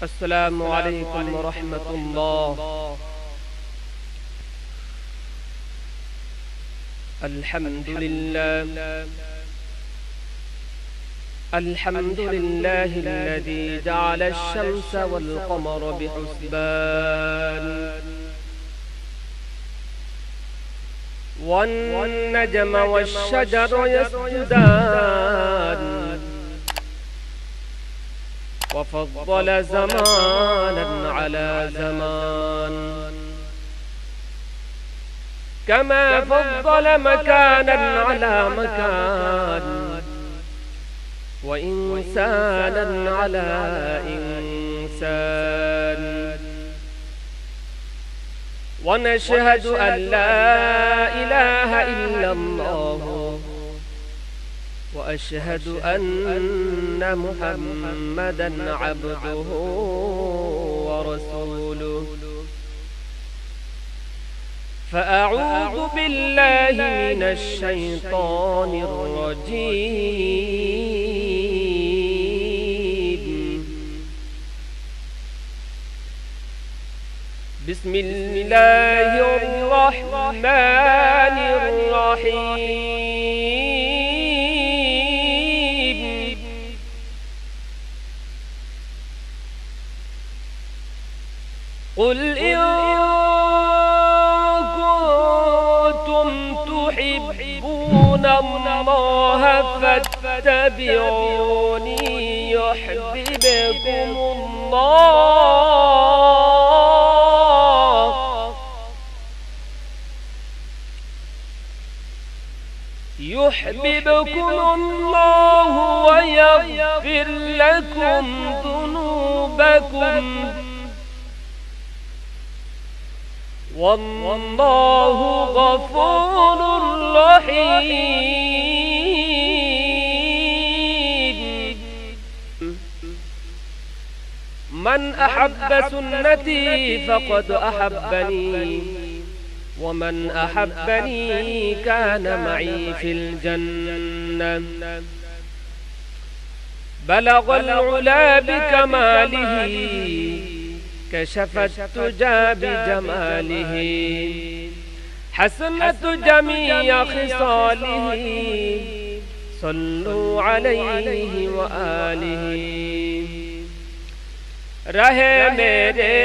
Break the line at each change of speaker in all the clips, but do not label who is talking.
السلام عليكم ورحمة الله. الحمد لله الذي جعل الشمس والقمر بحسبان والنجم والشجر يسجدان وفضل زمانا على زمان كما فضل مكانا على مكان وإنسانا على إنسان ونشهد أن لا إله إلا الله وأشهد أن محمدا عبده ورسوله. فأعوذ بالله من الشيطان الرجيم. بسم الله الرحمن الرحيم. قل إن كنتم تحبون الله فاتبعوني يحببكم الله ويغفر لكم ذنوبكم والله غفور رحيم. من أحب سنتي فقد أحبني ومن أحبني كان معي في الجنة. بلغ العلا بكماله كشف التجى بجماله حسنت جميع خصاله صلوا عليه وآله. رہے میرے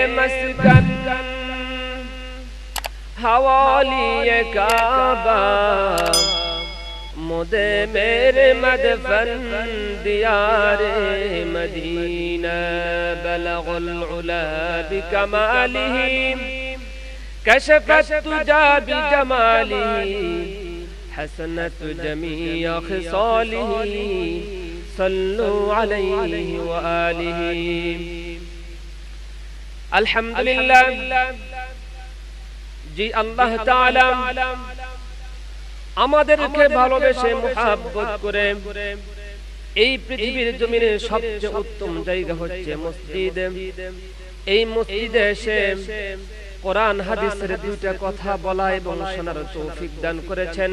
مسکن حوالی کعبہ مدے میرے مدفن دیار مدینہ. بلغ العلا بکمالہ کشف التجى بجمالہ حسنت جميع خصاله صلوا عليه وآله. الحمد لله জি আল্লাহ তাআলা আমাদেরকে ভালোবেসে মুহাব্বত করে এই পৃথিবীর জমিনে সবচেয়ে উত্তম জায়গা হচ্ছে মসজিদ। এই মসজিদে এসে কোরআন হাদিসের দুইটা কথা বলা এবং শোনার তৌফিক দান করেছেন।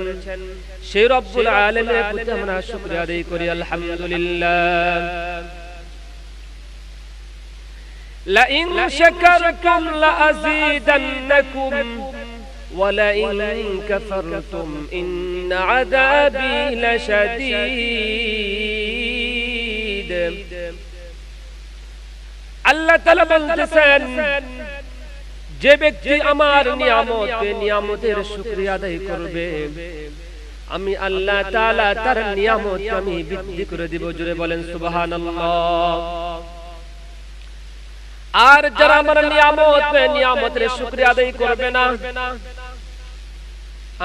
সেই রব্বুল আলামিনের প্রতি আমরা শুকরিয়া আদায় করি আলহামদুলিল্লাহ। লা ইন শাকারতুম লা আযীদান্নাকুম ওয়া লা ইন কাফারতুম ইন্না আযাবী লাশাদীদ। আল্লাহ তাআলা বলতেছেন, যে ব্যক্তি আমার নিয়ামতের শুকরিয়া আদায় করবে আমি আল্লাহ তাআলা তার নিয়ামত আমি বৃদ্ধি করে দিব। জোরে বলেন সুবহানাল্লাহ। আর যারা আমার নিয়ামতের শুকরিয়া আদায় করবে না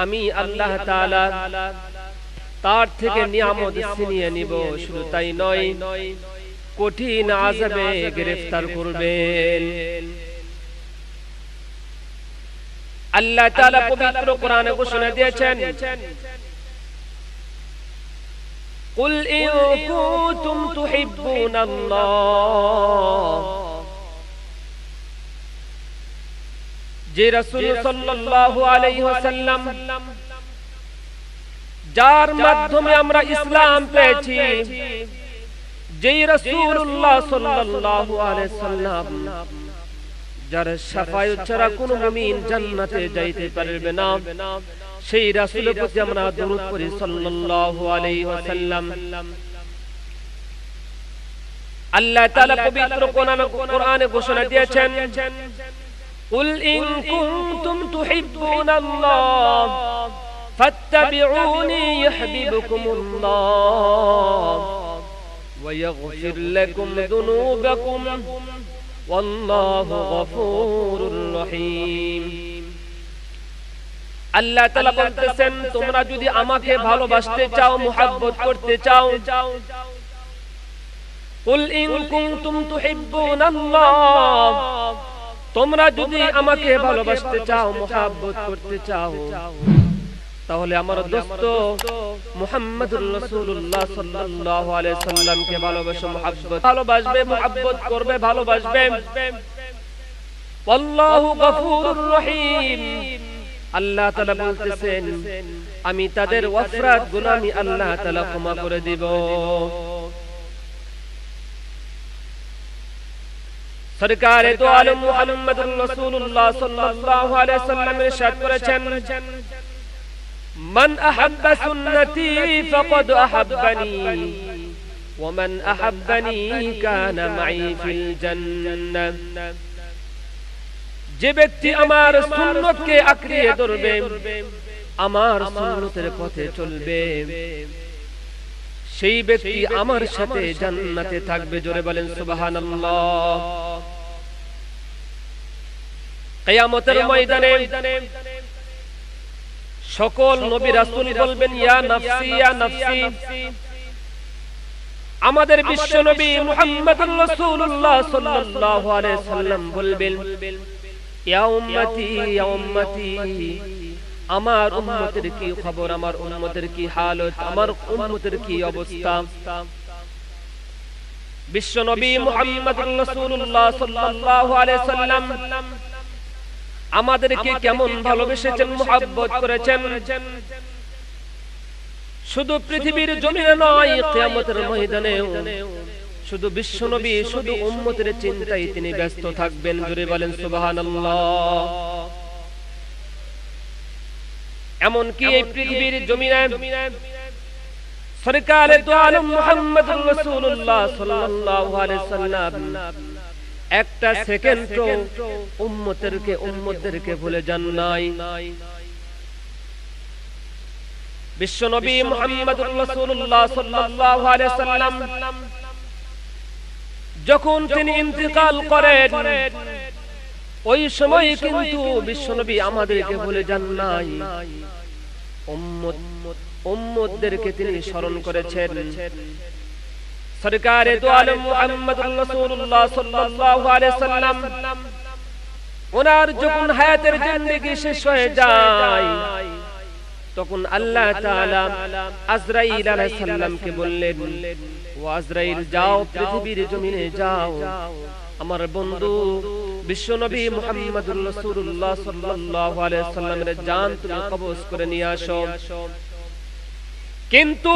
আমি আল্লাহ তাআলা তার থেকে নিয়ামত ছিনিয়ে নিব। শুধু তাই নয়, কঠিন আযাবে গ্রেফতার করবেন। আল্লাহ তাআলা পবিত্র কোরআনে ঘোষণা দিয়েছেন, কুল ইন কুনতুম তুহিব্বুনাল্লাহ। যে রাসূল সাল্লাল্লাহু আলাইহি ওয়াসাল্লাম যার মাধ্যমে আমরা ইসলাম পেয়েছি, যেই রাসূলুল্লাহ সাল্লাল্লাহু আলাইহি সাল্লাম যার শাফায়াত ছাড়া কোনো মুমিন জান্নাতে যাইতে পারবে না, সেই রাসূলের প্রতি আমরা দরুদ পড়ি সাল্লাল্লাহু আলাইহি ওয়াসাল্লাম। আল্লাহ তাআলা পবিত্র কোরআনে ঘোষণা দিয়েছেন, কুল ইন কুনতুম তুহিব্বুনাল্লাহ ফাত্তাবিউনি ইউহিব্বুকুমুল্লাহ ওয়া ইয়াগফির লাকুম যুনুবাকুম ওয়াল্লাহু গফুরুর রহিম। আল্লাহ তাআলা বলতেছেন, তোমরা যদি আমাকে ভালোবাসতে চাও, মুহাব্বত করতে চাও, কুল ইন কুনতুম তুহিব্বুনাল্লাহ, তোমরা যদি আমাকে ভালোবাসতে চাও, মুহাব্বত করতে চাও, তাহলে আমার দোস্ত মুহাম্মদুর রাসূলুল্লাহ সাল্লাল্লাহু আলাইহি সাল্লামকে ভালোবাসো, ভালোবাসবে, মুহাব্বত করবে, ভালোবাসবে। আল্লাহু গফুরুর রহিম। আল্লাহ তাআলা বলতেছেন, আমি তাদের অপরাধ গুনাহ আমি আল্লাহ তাআলা ক্ষমা করে দিব। সরকারে দো আলম মুহাম্মদুর রাসূলুল্লাহ সাল্লাল্লাহু আলাইহি সাল্লাম ইরশাদ করেছেন, মান আহাব্বা সুন্নতি ফাকাদ আহাব্বানি ওয়া মান আহাব্বানি কানা মাই ফিল জান্নাহ। যে ব্যক্তি আমার সুন্নতকে আঁকড়িয়ে ধরবে, আমার সুন্নতের পথে চলবে, সেই ব্যক্তি আমার সাথে জান্নাতে থাকবে। জোরে বলেন সুবহানাল্লাহ। কিয়ামতের ময়দানে সকল নবী রাসূল বলবেন, ইয়া নাফসি ইয়া নাফসি। আমাদের বিশ্ব নবী মুহাম্মদুর রাসূলুল্লাহ সাল্লাল্লাহু আলাইহি সাল্লাম বলবেন, ইয়া উম্মতি ইয়া উম্মতি। আমার উম্মতের কি খবর, আমার উম্মতের কি হালত, আমার উম্মতের কি অবস্থা। বিশ্ব নবী মুহাম্মদুর রাসূলুল্লাহ সাল্লাল্লাহু আলাইহি সাল্লাম আমাদেরকে কেমন ভালোবেসেছেন, মুহাব্বত করেছেন। শুধু পৃথিবীর জমিনে নয়, কিয়ামতের ময়দানেও শুধু বিশ্ব নবী, শুধু উম্মতের চিন্তায় তিনি ব্যস্ত থাকবেন। জোরে বলেন সুবহানাল্লাহ। এমন কি এই পৃথিবীর জমিনে সরকারে দো আলম মুহাম্মদুর রাসূলুল্লাহ সাল্লাল্লাহু আলাইহি সাল্লাম একটা সেকেন্ড উম্মতদেরকে ভুলে যান নাই। বিশ্ব নবী মুহাম্মদুর রাসূলুল্লাহ সাল্লাল্লাহু আলাইহি সাল্লাম যখন তিনি ইন্তেকাল করেন, ওই সময় কিন্তু বিশ্ব নবী আমাদেরকে ভুলে যান নাই, উম্মতদেরকে তিনি স্মরণ করেছেন। সরকারে দো আলম মুহাম্মদুর রাসূলুল্লাহ সাল্লাল্লাহু আলাইহি সাল্লাম ওনার যখন হায়াতের জিন্দেগি শেষ হয়ে যায়, তখন আল্লাহ তাআলা আজরাইল আলাইহিস সালামকে বললেন, ও আজরাইল, যাও পৃথিবীর জমিনে যাও, আমার বন্ধু বিশ্ব নবী মুহাম্মদুর রাসূলুল্লাহ সাল্লাল্লাহু আলাইহি সাল্লামের জান তুমি কবজ করে নিয়ে আসো। কিন্তু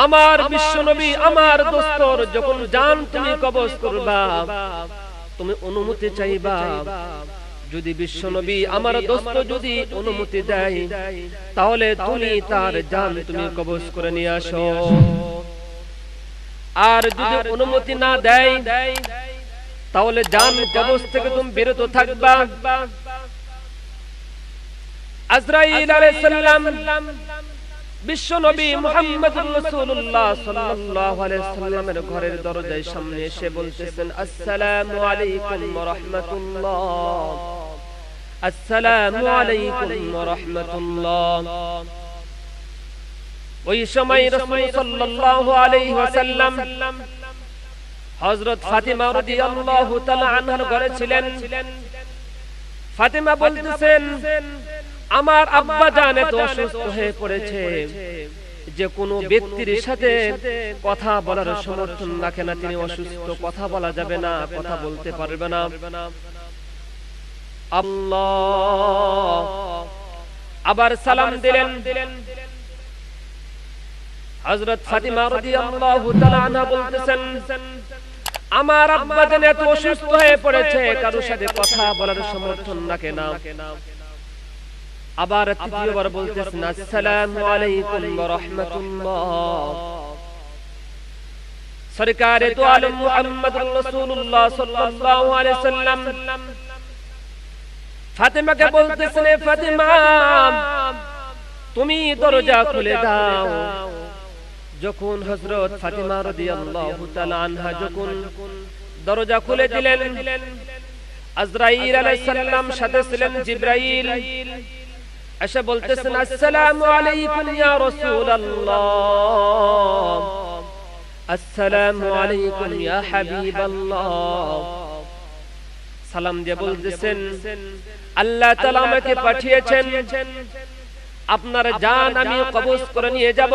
আমার বিশ্ব নবী, আমার দোস্তর যখন জান তুমি কবজ করবা, তুমি অনুমতি চাইবা। যদি বিশ্ব নবী আমার দোস্ত যদি অনুমতি দেয়, তাহলে তুমি তার জান তুমি কবজ করে নিয়ে আসো। আর যদি অনুমতি না দেয়, তাহলে জান কবজ থেকে তুমি বিরত থাকবা। আজরাইল আলাইহিস সালাম বিশ্ব নবী মুহাম্মদুর রাসূলুল্লাহ সাল্লাল্লাহু আলাইহি সাল্লামের ঘরের দরজায় সামনে এসে বলতেছেন, আসসালামু আলাইকুম ওয়া রাহমাতুল্লাহ, আসসালামু আলাইকুম ওয়া রাহমাতুল্লাহ। ওই সময় রাসূল সাল্লাল্লাহু আলাইহি ওয়াসাল্লাম হযরত ফাতিমা রাদিয়াল্লাহু তাআলা আনহার ঘরে ছিলেন। ফাতিমা বলতেছেন, আমার আব্বা জান এত অসুস্থ হয়ে পড়েছে যে কোনো ব্যক্তির সাথে কথা বলার সমর্থন রাখে না। তিনি অসুস্থ, কথা বলা যাবে না, কথা বলতে পারবে না। আল্লাহ আবার সালাম দিলেন, হযরত ফাতিমা রাদিয়াল্লাহু তাআলা আনহা বলতেছেন, আমার আব্বা যেন এত অসুস্থ হয়ে পড়েছে, কারোর সাথে কথা বলার সমর্থন রাখে না। আবার তৃতীয়বার বলতেছেন, আসসালামু আলাইকুম ওয়া রাহমাতুল্লাহ। সরকারে তো আলম মুহাম্মদুর রাসূলুল্লাহ সাল্লাল্লাহু আলাইহি সাল্লাম ফাতেমাকে বলতেছেন, ফাতেমা তুমি দরজা খুলে দাও। যখন হযরত ফাতিমা রাদিয়াল্লাহু তাআলা আনহা যখন দরজা খুলে দিলেন, আজরাইল আলাইহিস সালাম সাথে ছিলেন জিবরাইল, এসে বলতেছেন, আসসালামু আলাইকুম ইয়া রাসূলুল্লাহ, আসসালামু আলাইকুম ইয়া হাবিবাল্লাহ। সালাম দিয়ে বলতেছেন, আল্লাহ তাআলা আমাকে পাঠিয়েছেন, আপনার জান আমি কবজ করে নিয়ে যাব,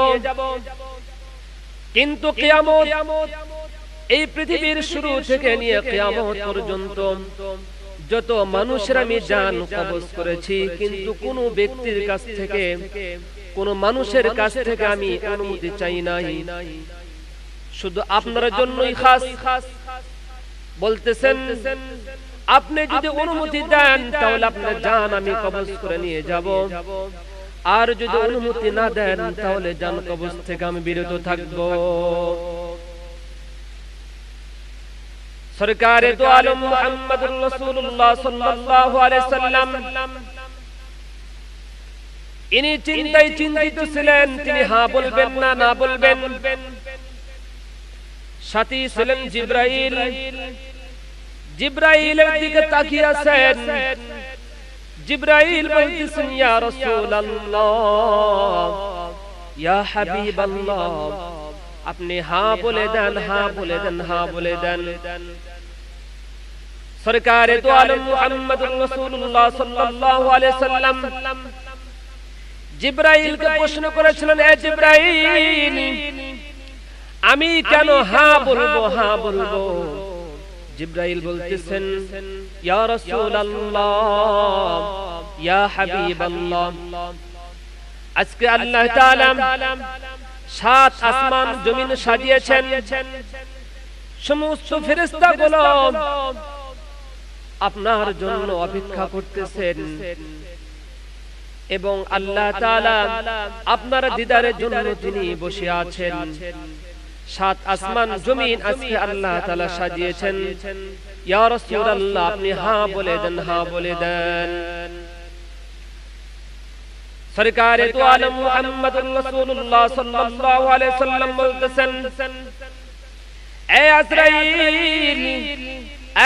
কিন্তু কিয়ামত, এই পৃথিবীর শুরু থেকে নিয়ে কিয়ামত পর্যন্ত যত মানুষের আমি জান কবজ করেছি, কিন্তু কোন ব্যক্তির কাছ থেকে, কোন মানুষের কাছ থেকে আমি অনুমতি চাই নাই, শুধু আপনার জন্যই খাস। বলতেছেন, আপনি যদি অনুমতি দেন তাহলে আপনার জান আমি কবজ করে নিয়ে যাব, আর যদি অনুমতি না দেন তাহলে জান কবজ থেকে আমি বিরত থাকব। সরকারে দো আলম মুহাম্মদুর রাসূলুল্লাহ সাল্লাল্লাহু আলাইহি সাল্লাম ইনি চিন্তায় চিন্তিত ছিলেন, তিনি হ্যাঁ বলবেন না না বলবেন। সাথী ছিলেন জিবরাইল, জিবরাইলের দিকে তাকিয়ে আছেন। জিবরাইল বলতেছেন, ইয়া রাসূলুল্লাহ, ইয়া হাবিবাল্লাহ, আপনি হ্যাঁ বলে দেন, হ্যাঁ বলে দেন, হ্যাঁ বলে দেন। সরকারে দো আলম মুহাম্মদুর রাসূলুল্লাহ সাল্লাল্লাহু আলাইহি সাল্লাম জিবরাইলকে প্রশ্ন করেছিলেন, এ জিবরাইল, আমি কেন হ্যাঁ বলবো, হ্যাঁ বলবো? জিবরাইল বলতেছেন, ইয়া রাসূলুল্লাহ, ইয়া হাবিবাল্লাহ, আজকে আল্লাহ তাআলা সাত আসমান জমিন সাজিয়েছেন, সমস্ত ফেরেশতাগুলো আপনার জন্য অপেক্ষা করতেছেন, এবং আল্লাহ তাআলা আপনার দিদারের জন্য তিনি বসে আছেন। সাত আসমান জমিন আজকে আল্লাহ তাআলা সাজিয়েছেন। ইয়া রাসূলুল্লাহ, আপনি হ্যাঁ বলে দেন, হ্যাঁ বলে দেন। সরকারে দো আলম মুহাম্মদুর রাসূলুল্লাহ সাল্লাল্লাহু আলাইহি সাল্লাম বলতেছেন, এ আজরাইল,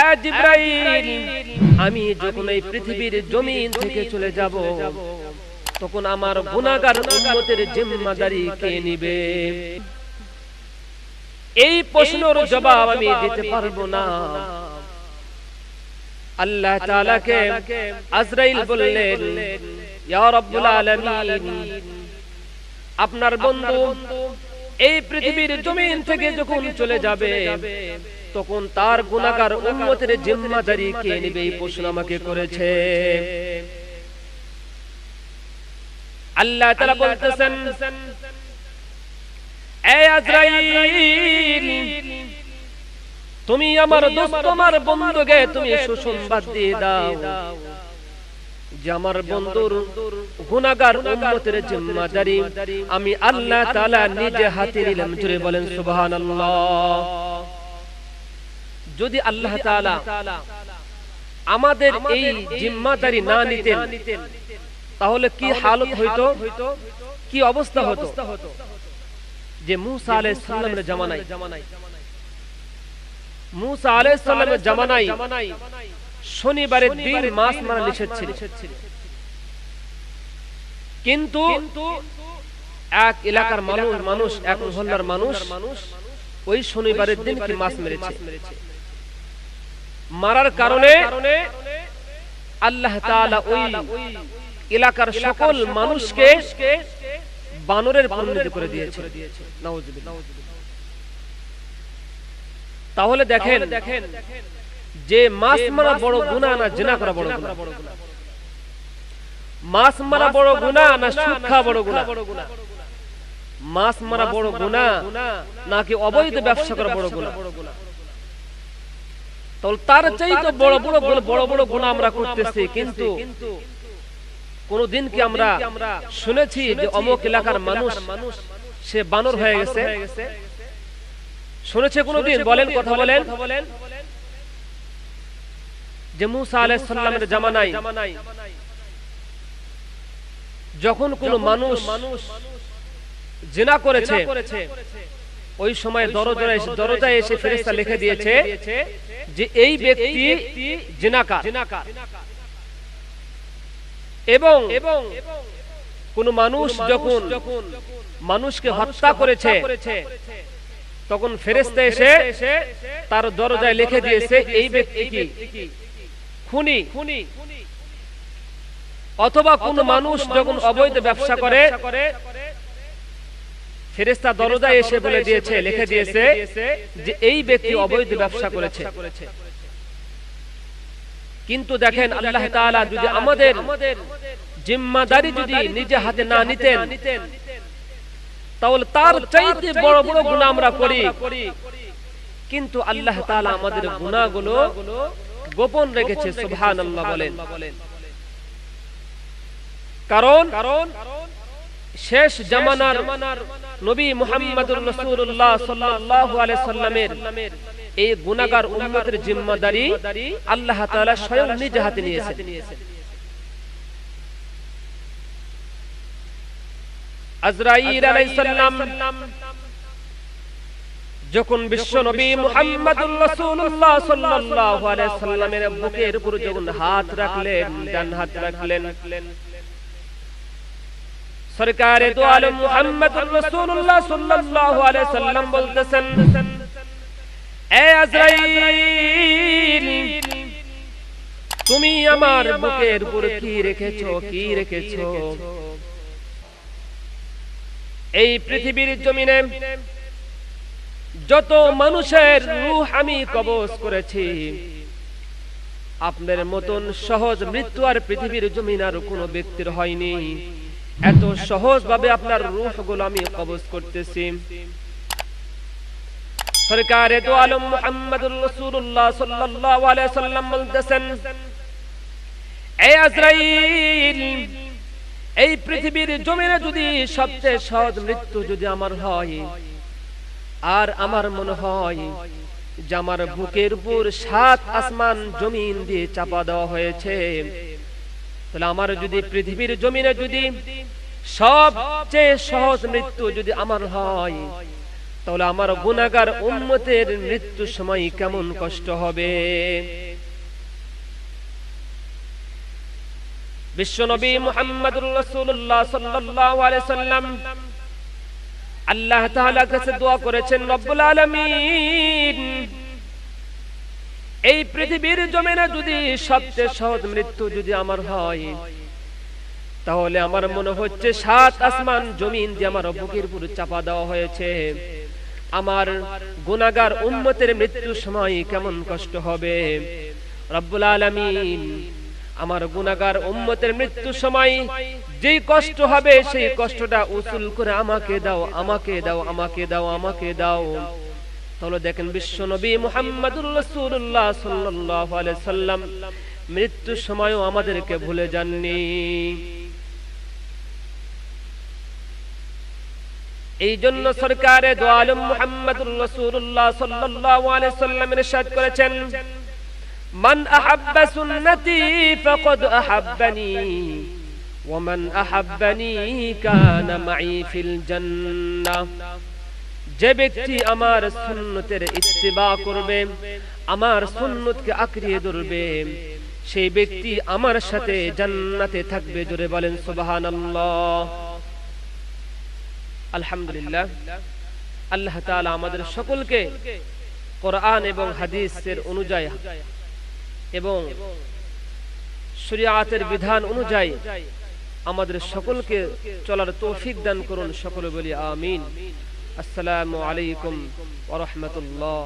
এ জিবরাইল, আমি যখন এই পৃথিবীর জমিন থেকে চলে যাব তখন আমার গুনাহগার উম্মতের জিম্মাদারি কে নিবে? এই প্রশ্নের জবাব আমি দিতে পারবো না। আল্লাহ তাআলাকে আজরাইল বললেন, ইয়া রাব্বুল আলামিন, আপনার বন্ধু এই পৃথিবীর জমিন থেকে যখন চলে যাবে তখন তার গুনাহগার উম্মতের জিম্মাদারি কে নেবে? এই প্রশ্ন আমাকে করেছে। আল্লাহ তাআলা বলতেছেন, এ আজরাইল, তুমি আমার দোস্ত, আমার বন্ধুকে তুমি সুসংবাদ দিয়ে দাও যে আমার বন্ধুর গুনাহগার উম্মতের জিম্মাদারি আমি আল্লাহ তাআলা নিজে হাতে নিলাম। জোরে বলেন সুবহানাল্লাহ। যদি আল্লাহ তাআলা আমাদের এই জিম্মাদারি না নিতেন তাহলে কি হালত হইতো, কি অবস্থা হতো? যে মুসা আলাইহিস সালামের জামানায়, মুসা আলাইহিস সালামের জামানায় শনিবারের দিন মাছ মারা নিষেধ ছিল, কিন্তু এক এলাকার মানুষ, এক মহল্লার মানুষ ওই শনিবারের দিন কি মাছ মেরেছে। মারার কারণে আল্লাহ তাআলা ওই এলাকার সকল মানুষকে বানরের পরিণত করে দিয়েছে। নাউযুবিল্লাহ। তাহলে দেখেন যে মাছ মারা বড় গুনাহ না জিনা করা বড় গুনাহ? মাছ মারা বড় গুনাহ না সুদ খাওয়া বড় গুনাহ? মাছ মারা বড় গুনাহ নাকি অবৈধ ব্যবসা করা বড় গুনাহ? তাহলে তার চাইতে বড় বড় গুনাহ আমরা করতেছি, কিন্তু কোনদিন কি আমরা শুনেছি যে অমুক এলাকার মানুষ সে বানর হয়ে গেছে? শুনেছে কোনদিন? বলেন, কথা বলেন। যে মুসা আলাইহিস সালামের জামানায় যখন কোন মানুষ জিনা করেছে, ওই সময় দরজায় এসে ফেরেশতা লিখে দিয়েছে যে এই ব্যক্তি জিনাকার। এবং কোন মানুষ যখন মানুষকে হত্যা করেছে, তখন ফেরেশতা এসে তার দরজায় লিখে দিয়েছে এই ব্যক্তি কি খুনি। অথবা কোন মানুষ যখন অবৈধ ব্যবসা করে, ফেরেশতা দরজায় এসে বলে দিয়েছে, লিখে দিয়েছে যে এই ব্যক্তি অবৈধ ব্যবসা করেছে। কিন্তু দেখেন আল্লাহ তাআলা যদি আমাদের জিম্মাদারি যদি নিজে হাতে না নিতেন, তাহলে তার চাইতে বড় বড় গুনাহ আমরা করি, কিন্তু আল্লাহ তাআলা আমাদের গুনাহগুলো গোপন রেখেছে। সুবহানাল্লাহ বলেন। কারণ শেষ জামানার নবী মুহাম্মদুর রাসূলুল্লাহ সাল্লাল্লাহু আলাইহি সাল্লামের এই গুনাহগার উম্মতের জিম্মাদারি আল্লাহ তাআলা স্বয়ং নিজ হাতে নিয়েছেন। আজরাইল আলাইহিস সালাম যখন বিশ্ব নবী মুহাম্মদুর রাসূলুল্লাহ সাল্লাল্লাহু আলাইহি সাল্লামের বুকের উপর যখন হাত রাখলেন, ডান হাত রাখলেন, সরকারে দো আলম মুহাম্মদুর রাসূলুল্লাহ সাল্লাল্লাহু আলাইহি সাল্লাম বলতেছেন, এ আজরাইল, তুমি আমার বুকের উপর কি রেখেছো? এই পৃথিবীর জমিনে যত মানুষের রূহ আমি কবজ করেছি, আপনার মতন সহজ মৃত্যু আর পৃথিবীর জমিন আর কোনো ব্যক্তির হয়নি। এত সহজ ভাবে আপনার রূহগুলো আমি কবজ করতেছি। সরকারে দো আলম মুহাম্মদুর রাসূলুল্লাহ সাল্লাল্লাহু আলাইহি সাল্লাম বলতেছেন, এ আজরাইল, এই পৃথিবীর জমিনে যদি সবচেয়ে সহজ মৃত্যু যদি আমার হয়, আর আমার মনে হয় যে আমার বুকের উপর 7 আসমান জমিন দিয়ে চাপা দেওয়া হয়েছে, তাহলে আমার যদি পৃথিবীর জমিনে যদি সবচেয়ে সহজ মৃত্যু যদি আমার হয়, তাহলে আমার গুনাহগার উম্মতের মৃত্যুর সময় কেমন কষ্ট হবে। বিশ্বনবী মুহাম্মদুর রাসূলুল্লাহ সাল্লাল্লাহু আলাইহি সাল্লাম আল্লাহ তাআলার কাছে দোয়া করেছেন, রব্বুল আলামিন, এই পৃথিবীর জমিনে যদি সবচেয়ে সহজ মৃত্যু যদি আমার হয়, তাহলে আমার মনে হচ্ছে 7 আসমান জমিন দিয়ে আমার বুকের উপর চাপা দেওয়া হয়েছে, আমার গুনাহগার উম্মতের মৃত্যুর সময় কেমন কষ্ট হবে। রব্বুল আলামিন, আমার গুনাহগার উম্মতের মৃত্যুর সময় যেই কষ্ট হবে, সেই কষ্টটা উসুল করে আমাকে দাও, আমাকে দাও, আমাকে দাও, আমাকে দাও। তাহলে দেখেন বিশ্ব নবী মুহাম্মদুর রাসূলুল্লাহ সাল্লাল্লাহু আলাইহি সাল্লাম মৃত্যুর সময়ও আমাদেরকে ভুলে যাননি। এই জন্য সরকারে দো আলম মুহাম্মদুর রাসূলুল্লাহ সাল্লাল্লাহু আলাইহি সাল্লাম ইরশাদ করেছেন, মান আহাব্বা সুন্নতি ফাকাদ আহাব্বানি ওয়া মান আহাব্বানি কানা মাই ফিল জান্নাহ। যে ব্যক্তি আমার সুন্নতের ইত্তিবা করবে, আমার সুন্নতকে আঁকড়িয়ে ধরবে, সেই ব্যক্তি আমার সাথে জান্নাতে থাকবে। জোরে বলেন সুবহানাল্লাহ। আলহামদুলিল্লাহ, আল্লাহ তাআলা আমাদের সকলকে কোরআন এবং হাদিসের অনুযায়ী এবং শরীয়তের বিধান অনুযায়ী আমাদের সকলকে চলার তৌফিক দান করুন। সকলে বলি আমিন। আসসালামু আলাইকুম ওয়া রাহমাতুল্লাহ।